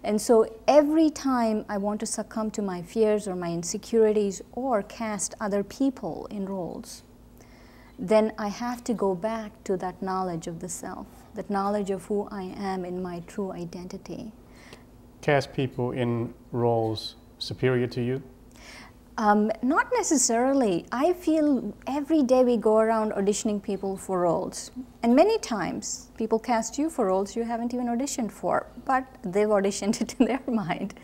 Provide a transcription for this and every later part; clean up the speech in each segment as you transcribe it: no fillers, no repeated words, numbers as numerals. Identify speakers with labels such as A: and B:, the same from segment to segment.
A: And so every time I want to succumb to my fears or my insecurities or cast other people in roles, then I have to go back to that knowledge of the self, that knowledge of who I am in my true identity.
B: Cast people in roles superior to you?
A: Not necessarily. I feel every day we go around auditioning people for roles. And many times people cast you for roles you haven't even auditioned for, but they've auditioned it in their mind.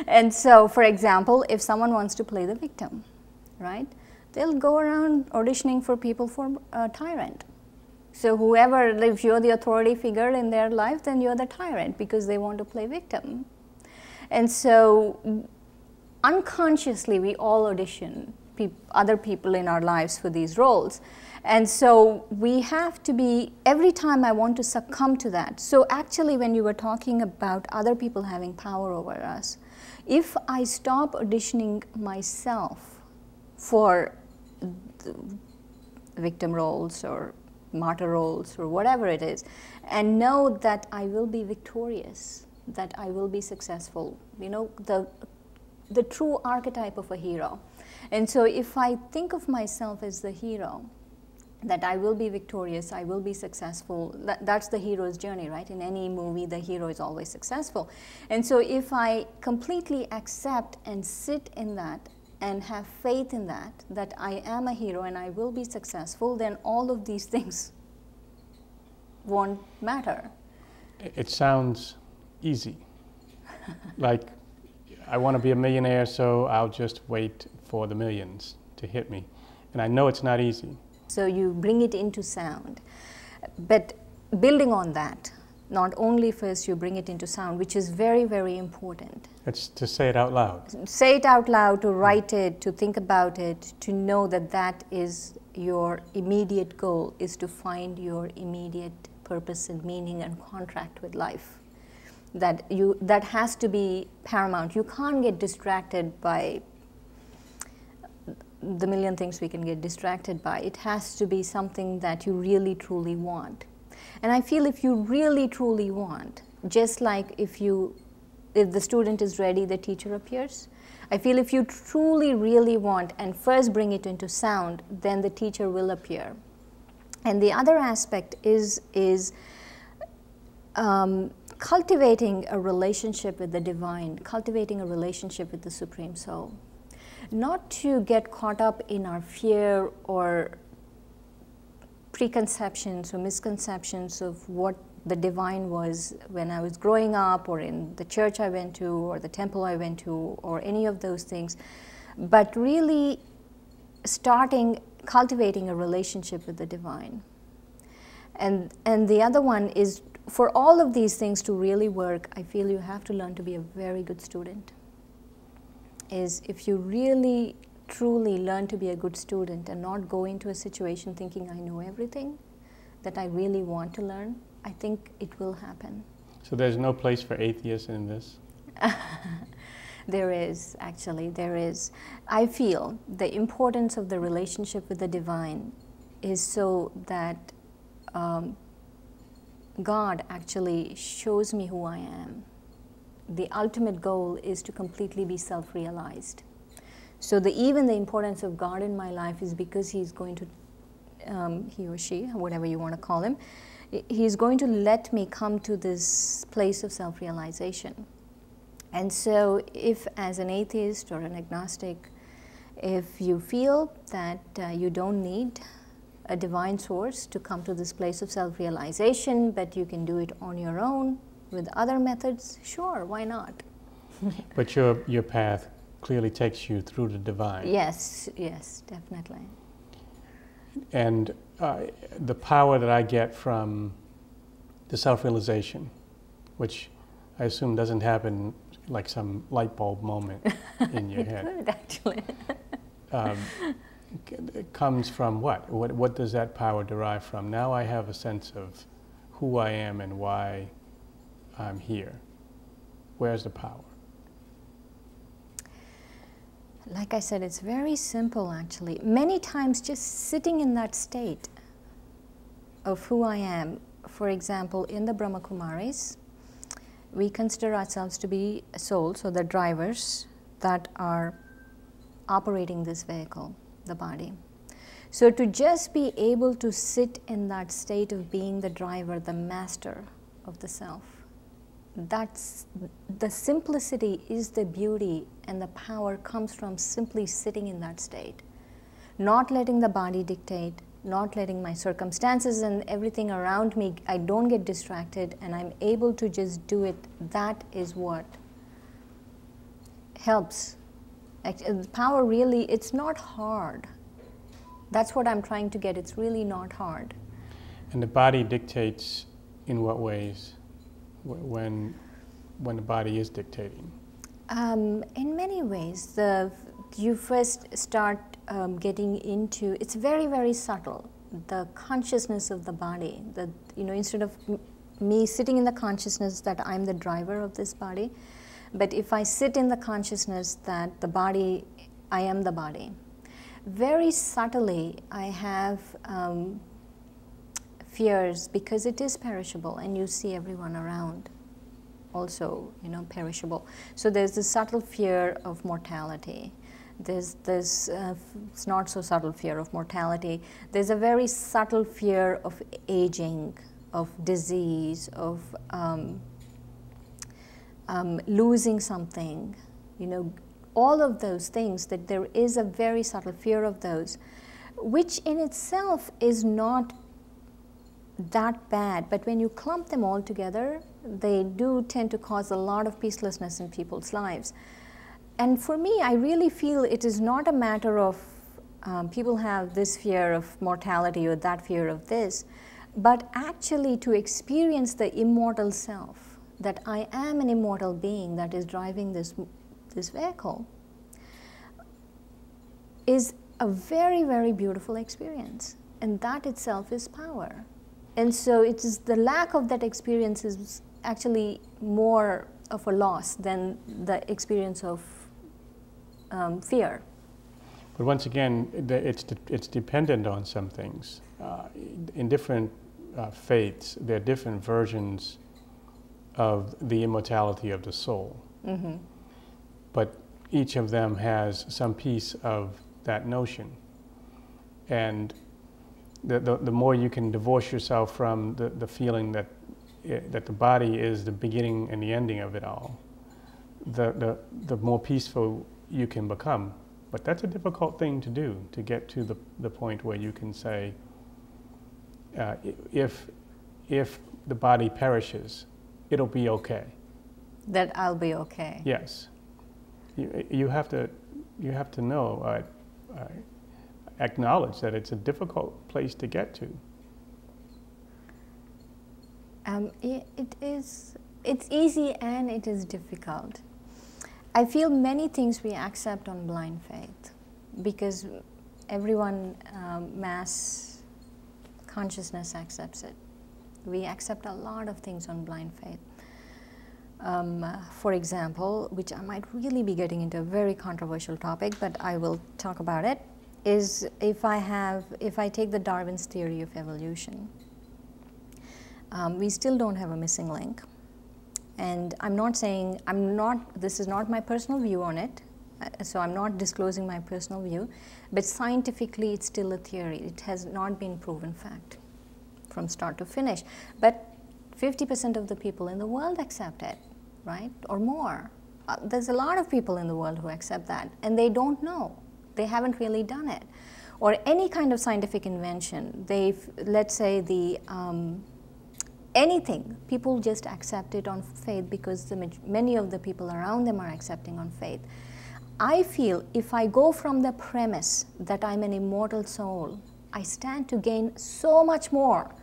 A: And so, for example, if someone wants to play the victim, right, they'll go around auditioning for people for a tyrant. So whoever, if you're the authority figure in their life, then you're the tyrant because they want to play victim. And so unconsciously, we all audition other people in our lives for these roles. And so we have to be, every time I want to succumb to that. So actually, when you were talking about other people having power over us, if I stop auditioning myself for victim roles or martyr roles or whatever it is, and know that I will be victorious, that I will be successful, you know, the true archetype of a hero. And so if I think of myself as the hero, that I will be victorious, I will be successful, that's the hero's journey, right? In any movie, the hero is always successful. And so if I completely accept and sit in that and have faith in that I am a hero and I will be successful, then all of these things won't matter.
B: It sounds easy. Like, I want to be a millionaire, so I'll just wait for the millions to hit me. And I know it's not easy.
A: So you bring it into sound. But building on that, not only first you bring it into sound, which is very, very important.
B: It's to say it out loud.
A: Say it out loud, to write it, to think about it, to know that that is your immediate goal, is to find your immediate purpose and meaning and contract with life. That has to be paramount. You can't get distracted by the million things we can get distracted by. It has to be something that you really truly want. And I feel if you really truly want, just like if the student is ready, the teacher appears. I feel if you truly, really want and first bring it into sound, then the teacher will appear. And the other aspect is cultivating a relationship with the divine, cultivating a relationship with the Supreme Soul. Not to get caught up in our fear or preconceptions or misconceptions of what the divine was when I was growing up, or in the church I went to, or the temple I went to, or any of those things, but really cultivating a relationship with the divine. And the other one is, for all of these things to really work, I feel you have to learn to be a very good student. Is if you really, truly learn to be a good student and not go into a situation thinking I know everything, that I really want to learn, I think it will happen.
B: So there's no place for atheists in this?
A: There is, actually, there is. I feel the importance of the relationship with the divine is so that God actually shows me who I am. The ultimate goal is to completely be self-realized. So even the importance of God in my life is because He's going to, he or she, whatever you want to call him, He's going to let me come to this place of self-realization. And so if, as an atheist or an agnostic, if you feel that you don't need a divine source to come to this place of self-realization, but you can do it on your own with other methods, sure, why not?
B: But your path clearly takes you through the divine.
A: Yes, yes, definitely.
B: And the power that I get from the self-realization, which I assume doesn't happen like some light bulb moment in your head.
A: It could, actually.
B: it comes from what? What does that power derive from? Now I have a sense of who I am and why I'm here. Where's the power?
A: Like I said, it's very simple actually. Many times just sitting in that state of who I am. For example, in the Brahma Kumaris, we consider ourselves to be souls, or the drivers that are operating this vehicle, the body. So to just be able to sit in that state of being the driver, the master of the self, that's the simplicity is the beauty, and the power comes from simply sitting in that state, not letting the body dictate, not letting my circumstances and everything around me, I don't get distracted and I'm able to just do it. That is what helps. The power really, it's not hard. That's what I'm trying to get. It's really not hard.
B: And the body dictates in what ways when the body is dictating?
A: In many ways. You first start getting into, it's very, very subtle, the consciousness of the body. Instead of me sitting in the consciousness that I'm the driver of this body, but if I sit in the consciousness that the body, I am the body, very subtly I have fears, because it is perishable and you see everyone around also, perishable. So there's this subtle fear of mortality. There's this not so subtle fear of mortality. There's a very subtle fear of aging, of disease, of losing something, all of those things, that there is a very subtle fear of those, which in itself is not that bad, but when you clump them all together, they do tend to cause a lot of peacelessness in people's lives. And for me, I really feel it is not a matter of people have this fear of mortality or that fear of this, but actually to experience the immortal self, that I am an immortal being that is driving this vehicle, is a very, very beautiful experience. And that itself is power. And so it is the lack of that experience is actually more of a loss than the experience of fear.
B: But once again, it's dependent on some things. In different faiths, there are different versions of the immortality of the soul.
A: Mm-hmm.
B: But each of them has some piece of that notion. And the more you can divorce yourself from the feeling that the body is the beginning and the ending of it all, the more peaceful you can become. But that's a difficult thing to do, to get to the point where you can say, if the body perishes, it'll be okay.
A: That I'll be okay.
B: Yes. You have to know, acknowledge that it's a difficult place to get to.
A: It is. It's easy and it is difficult. I feel many things we accept on blind faith because everyone, mass consciousness accepts it. We accept a lot of things on blind faith. For example, which I might really be getting into a very controversial topic, but I will talk about it, is if I take the Darwin's theory of evolution, we still don't have a missing link. And I'm not saying, this is not my personal view on it, so I'm not disclosing my personal view, but scientifically it's still a theory. It has not been proven fact from start to finish. But 50% of the people in the world accept it, right, or more. There's a lot of people in the world who accept that, and they don't know. They haven't really done it. Or any kind of scientific invention, let's say anything, people just accept it on faith because many of the people around them are accepting on faith. I feel if I go from the premise that I'm an immortal soul, I stand to gain so much more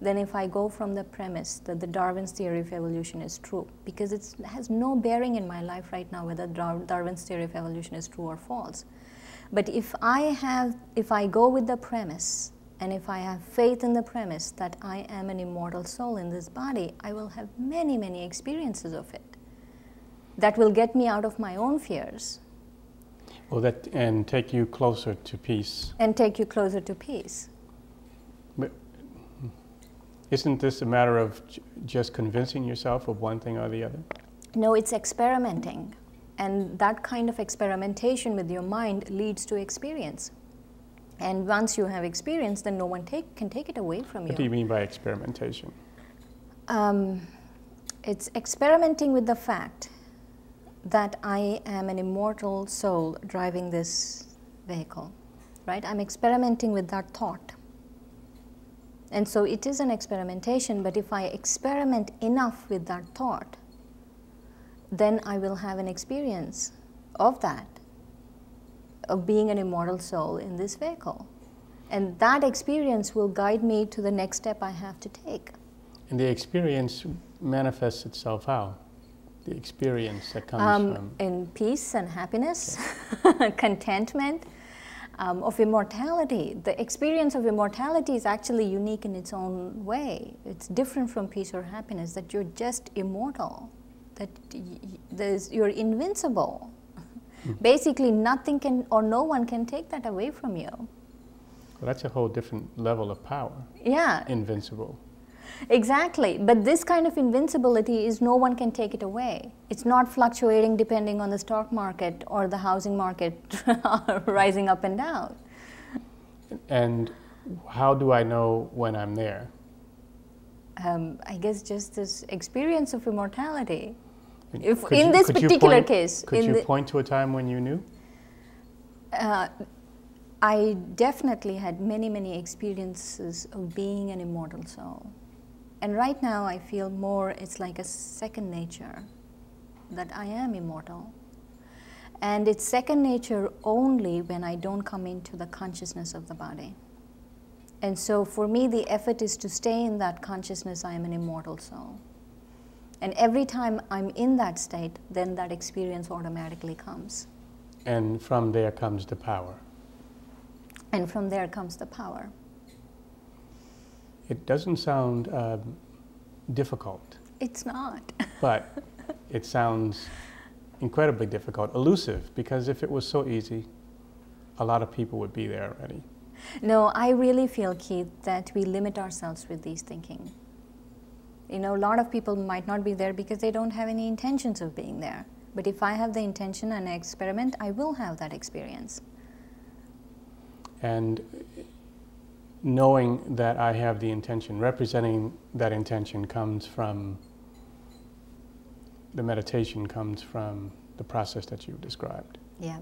A: than if I go from the premise that the Darwin's theory of evolution is true, because it has no bearing in my life right now whether Darwin's theory of evolution is true or false. But if I go with the premise, and if I have faith in the premise that I am an immortal soul in this body, I will have many, many experiences of it that will get me out of my own fears.
B: Well, and take you closer to peace.
A: And take you closer to peace.
B: But isn't this a matter of just convincing yourself of one thing or the other?
A: No, it's experimenting. And that kind of experimentation with your mind leads to experience. And once you have experience, then no one can take it away from you.
B: What do you mean by experimentation?
A: It's experimenting with the fact that I am an immortal soul driving this vehicle, right? I'm experimenting with that thought. And so it is an experimentation, but if I experiment enough with that thought, then I will have an experience of that, of being an immortal soul in this vehicle. And that experience will guide me to the next step I have to take.
B: And the experience manifests itself how? The experience that comes from?
A: In peace and happiness, contentment, of immortality. The experience of immortality is actually unique in its own way. It's different from peace or happiness, that you're just immortal, that you're invincible. Basically, nothing can or no one can take that away from you.
B: Well, that's a whole different level of power.
A: Yeah.
B: Invincible.
A: Exactly. But this kind of invincibility is no one can take it away. It's not fluctuating depending on the stock market or the housing market rising up and down.
B: And how do I know when I'm there?
A: I guess just this experience of immortality.
B: Could
A: In
B: you-
A: this
B: could you
A: particular
B: point-
A: case.
B: Could you point to a time when you knew?
A: I definitely had many, many experiences of being an immortal soul. And right now I feel more, it's like a second nature, that I am immortal. And it's second nature only when I don't come into the consciousness of the body. And so for me, the effort is to stay in that consciousness, I am an immortal soul. And every time I'm in that state, then that experience automatically comes.
B: And from there comes the power.
A: And from there comes the power.
B: It doesn't sound difficult,
A: It's not.
B: but it sounds incredibly difficult, elusive, because if it was so easy, a lot of people would be there already.
A: No, I really feel, Keith, that we limit ourselves with these thinking. You know, a lot of people might not be there because they don't have any intentions of being there. But if I have the intention and I experiment, I will have that experience.
B: And knowing that I have the intention, representing that intention comes from, the meditation comes from the process that you've described.
A: Yeah.